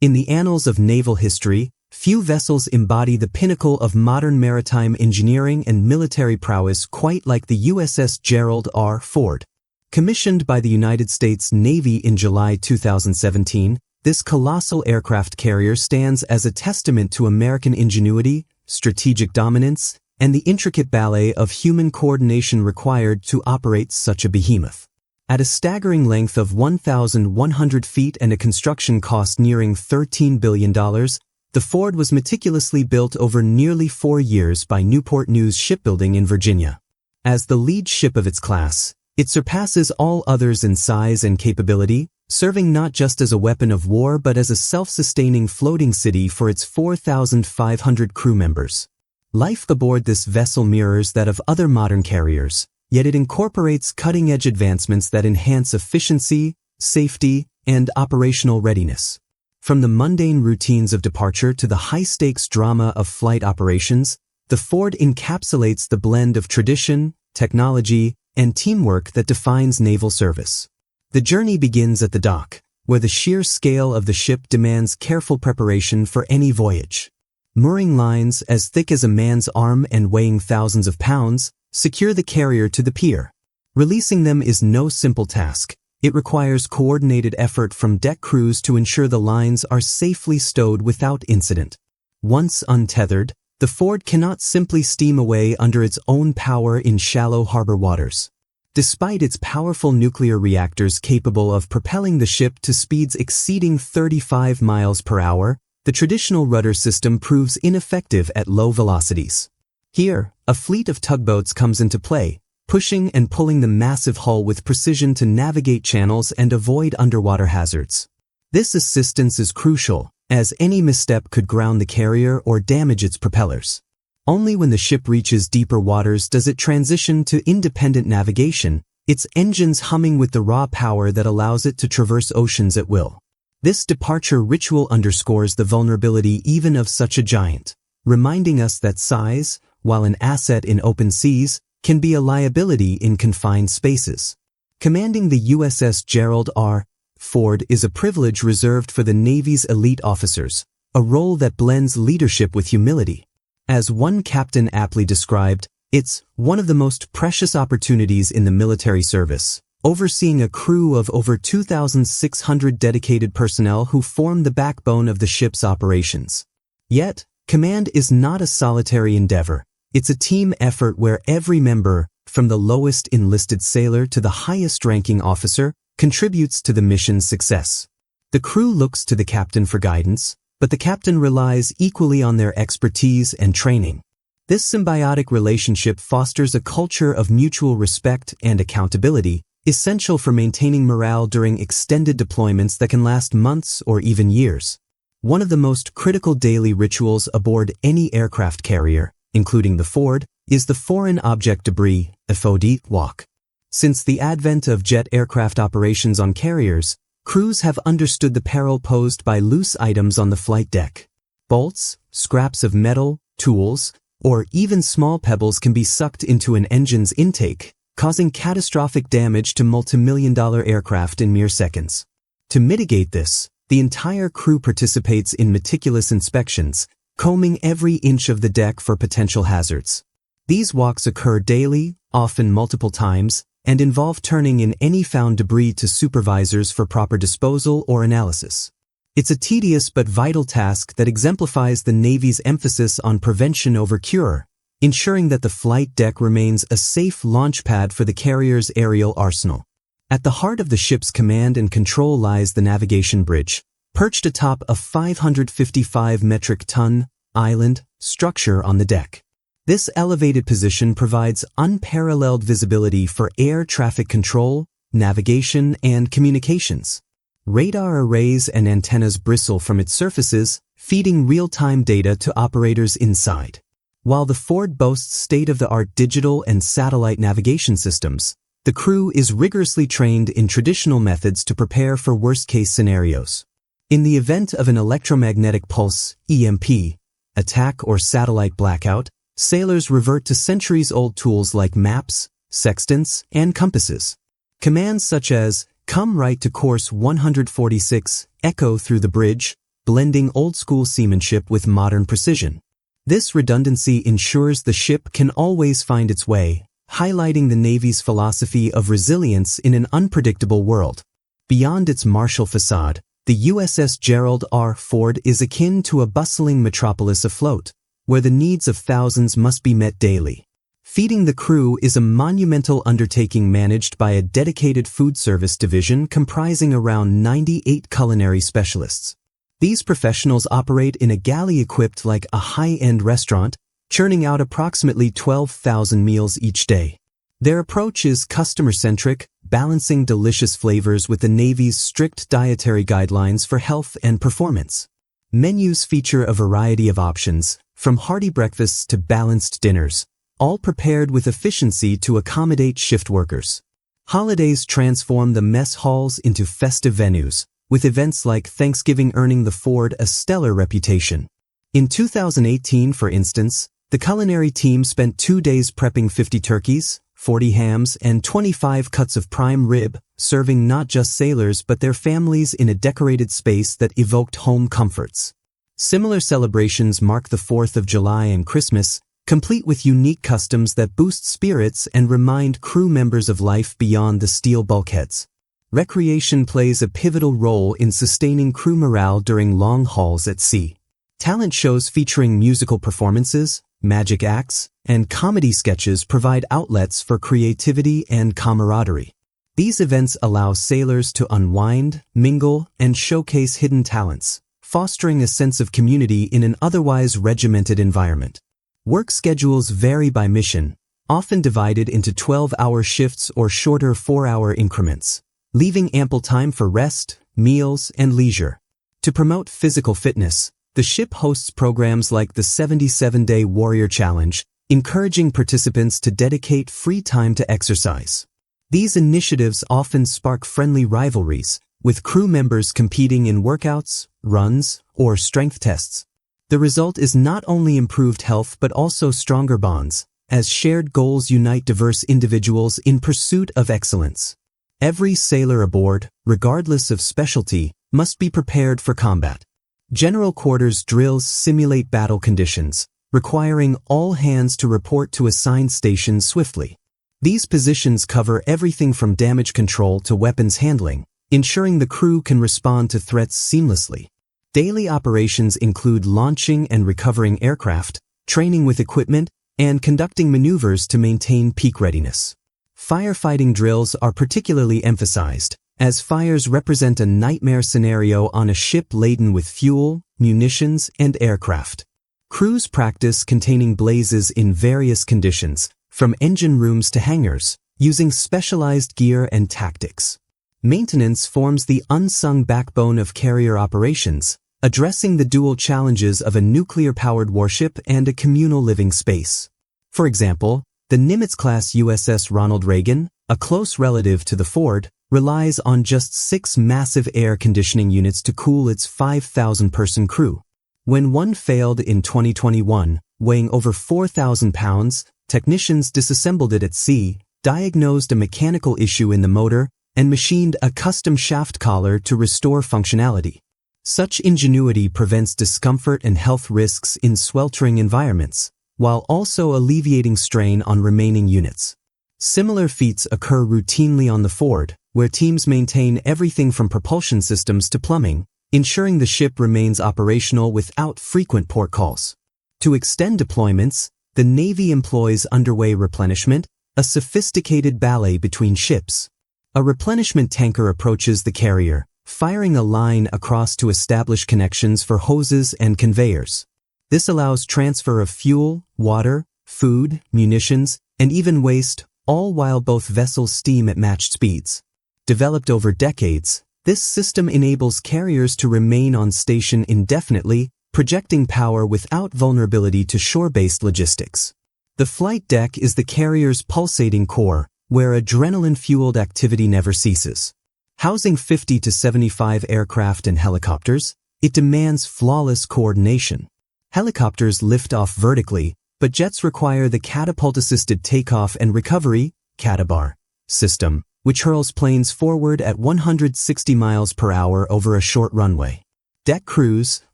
In the annals of naval history, few vessels embody the pinnacle of modern maritime engineering and military prowess quite like the USS Gerald R. Ford. Commissioned by the United States Navy in July 2017, this colossal aircraft carrier stands as a testament to American ingenuity, strategic dominance, and the intricate ballet of human coordination required to operate such a behemoth. At a staggering length of 1,100 feet and a construction cost nearing $13 billion, the Ford was meticulously built over nearly 4 years by Newport News Shipbuilding in Virginia. As the lead ship of its class, it surpasses all others in size and capability, serving not just as a weapon of war but as a self-sustaining floating city for its 4,500 crew members. Life aboard this vessel mirrors that of other modern carriers, yet it incorporates cutting-edge advancements that enhance efficiency, safety, and operational readiness. From the mundane routines of departure to the high-stakes drama of flight operations, the Ford encapsulates the blend of tradition, technology, and teamwork that defines naval service. The journey begins at the dock, where the sheer scale of the ship demands careful preparation for any voyage. Mooring lines, as thick as a man's arm and weighing thousands of pounds, secure the carrier to the pier. Releasing them is no simple task. It requires coordinated effort from deck crews to ensure the lines are safely stowed without incident. Once untethered, the Ford cannot simply steam away under its own power in shallow harbor waters. Despite its powerful nuclear reactors capable of propelling the ship to speeds exceeding 35 miles per hour, the traditional rudder system proves ineffective at low velocities. Here, a fleet of tugboats comes into play, pushing and pulling the massive hull with precision to navigate channels and avoid underwater hazards. This assistance is crucial, as any misstep could ground the carrier or damage its propellers. Only when the ship reaches deeper waters does it transition to independent navigation, its engines humming with the raw power that allows it to traverse oceans at will. This departure ritual underscores the vulnerability even of such a giant, reminding us that size, while an asset in open seas, can be a liability in confined spaces. Commanding the USS Gerald R. Ford is a privilege reserved for the Navy's elite officers, a role that blends leadership with humility. As one captain aptly described, it's one of the most precious opportunities in the military service, overseeing a crew of over 2,600 dedicated personnel who form the backbone of the ship's operations. Yet, command is not a solitary endeavor. It's a team effort where every member, from the lowest enlisted sailor to the highest-ranking officer, contributes to the mission's success. The crew looks to the captain for guidance, but the captain relies equally on their expertise and training. This symbiotic relationship fosters a culture of mutual respect and accountability, essential for maintaining morale during extended deployments that can last months or even years. One of the most critical daily rituals aboard any aircraft carrier, including the Ford, is the Foreign Object Debris (FOD) walk. Since the advent of jet aircraft operations on carriers, crews have understood the peril posed by loose items on the flight deck. Bolts, scraps of metal, tools, or even small pebbles can be sucked into an engine's intake, causing catastrophic damage to multi-million-dollar aircraft in mere seconds. To mitigate this, the entire crew participates in meticulous inspections, combing every inch of the deck for potential hazards. These walks occur daily, often multiple times, and involve turning in any found debris to supervisors for proper disposal or analysis. It's a tedious but vital task that exemplifies the Navy's emphasis on prevention over cure, ensuring that the flight deck remains a safe launchpad for the carrier's aerial arsenal. At the heart of the ship's command and control lies the navigation bridge, perched atop a 555 metric ton island structure on the deck. This elevated position provides unparalleled visibility for air traffic control, navigation, and communications. Radar arrays and antennas bristle from its surfaces, feeding real-time data to operators inside. While the Ford boasts state-of-the-art digital and satellite navigation systems, the crew is rigorously trained in traditional methods to prepare for worst-case scenarios. In the event of an electromagnetic pulse (EMP) attack or satellite blackout, sailors revert to centuries-old tools like maps, sextants, and compasses. Commands such as "Come right to course 146, echo through the bridge," blending old-school seamanship with modern precision. This redundancy ensures the ship can always find its way, highlighting the Navy's philosophy of resilience in an unpredictable world. Beyond its martial facade, the USS Gerald R. Ford is akin to a bustling metropolis afloat, where the needs of thousands must be met daily. Feeding the crew is a monumental undertaking managed by a dedicated food service division comprising around 98 culinary specialists. These professionals operate in a galley equipped like a high-end restaurant, churning out approximately 12,000 meals each day. Their approach is customer-centric, balancing delicious flavors with the Navy's strict dietary guidelines for health and performance. Menus feature a variety of options, from hearty breakfasts to balanced dinners, all prepared with efficiency to accommodate shift workers. Holidays transform the mess halls into festive venues, with events like Thanksgiving earning the Ford a stellar reputation. In 2018, for instance, the culinary team spent 2 days prepping 50 turkeys, 40 hams, and 25 cuts of prime rib, serving not just sailors but their families in a decorated space that evoked home comforts. Similar celebrations mark the 4th of July and Christmas, complete with unique customs that boost spirits and remind crew members of life beyond the steel bulkheads. Recreation plays a pivotal role in sustaining crew morale during long hauls at sea. Talent shows featuring musical performances, magic acts, and comedy sketches provide outlets for creativity and camaraderie. These events allow sailors to unwind, mingle, and showcase hidden talents, fostering a sense of community in an otherwise regimented environment. Work schedules vary by mission, often divided into 12-hour shifts or shorter 4-hour increments, leaving ample time for rest, meals, and leisure. To promote physical fitness, the ship hosts programs like the 77-Day Warrior Challenge, encouraging participants to dedicate free time to exercise. These initiatives often spark friendly rivalries, with crew members competing in workouts, runs, or strength tests. The result is not only improved health but also stronger bonds, as shared goals unite diverse individuals in pursuit of excellence. Every sailor aboard, regardless of specialty, must be prepared for combat. General quarters drills simulate battle conditions, requiring all hands to report to assigned stations swiftly. These positions cover everything from damage control to weapons handling, ensuring the crew can respond to threats seamlessly. Daily operations include launching and recovering aircraft, training with equipment, and conducting maneuvers to maintain peak readiness. Firefighting drills are particularly emphasized, as fires represent a nightmare scenario on a ship laden with fuel, munitions, and aircraft. Crews practice containing blazes in various conditions, from engine rooms to hangars, using specialized gear and tactics. Maintenance forms the unsung backbone of carrier operations, addressing the dual challenges of a nuclear-powered warship and a communal living space. For example, the Nimitz-class USS Ronald Reagan, a close relative to the Ford, relies on just 6 massive air conditioning units to cool its 5,000-person crew. When one failed in 2021, weighing over 4,000 pounds, technicians disassembled it at sea, diagnosed a mechanical issue in the motor, and machined a custom shaft collar to restore functionality. Such ingenuity prevents discomfort and health risks in sweltering environments, while also alleviating strain on remaining units. Similar feats occur routinely on the Ford, where teams maintain everything from propulsion systems to plumbing, ensuring the ship remains operational without frequent port calls. To extend deployments, the Navy employs underway replenishment, a sophisticated ballet between ships. A replenishment tanker approaches the carrier, firing a line across to establish connections for hoses and conveyors. This allows transfer of fuel, water, food, munitions, and even waste, all while both vessels steam at matched speeds. Developed over decades, this system enables carriers to remain on station indefinitely, projecting power without vulnerability to shore-based logistics. The flight deck is the carrier's pulsating core, where adrenaline-fueled activity never ceases. Housing 50 to 75 aircraft and helicopters, it demands flawless coordination. Helicopters lift off vertically, but jets require the catapult-assisted takeoff and recovery (CATOBAR) system, which hurls planes forward at 160 miles per hour over a short runway. Deck crews,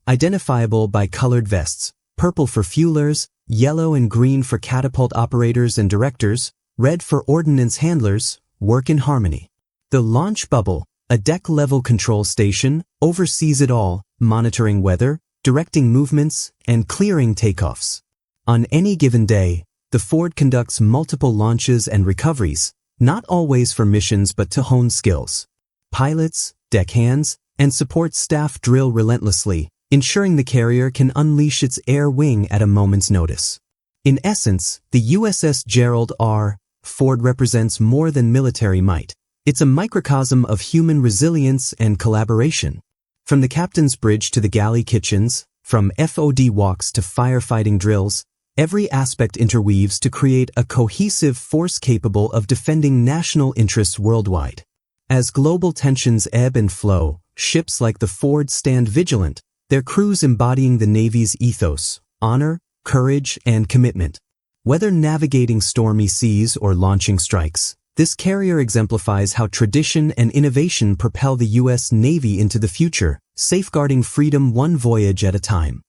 identifiable by colored vests, purple for fuelers, yellow and green for catapult operators and directors, red for ordnance handlers, work in harmony. The launch bubble, a deck-level control station, oversees it all, monitoring weather, directing movements, and clearing takeoffs. On any given day, the Ford conducts multiple launches and recoveries, not always for missions but to hone skills. Pilots, deckhands, and support staff drill relentlessly, ensuring the carrier can unleash its air wing at a moment's notice. In essence, the USS Gerald R. Ford represents more than military might. It's a microcosm of human resilience and collaboration. From the captain's bridge to the galley kitchens, from FOD walks to firefighting drills, every aspect interweaves to create a cohesive force capable of defending national interests worldwide. As global tensions ebb and flow, ships like the Ford stand vigilant, their crews embodying the Navy's ethos, honor, courage, and commitment. Whether navigating stormy seas or launching strikes, this carrier exemplifies how tradition and innovation propel the U.S. Navy into the future, safeguarding freedom one voyage at a time.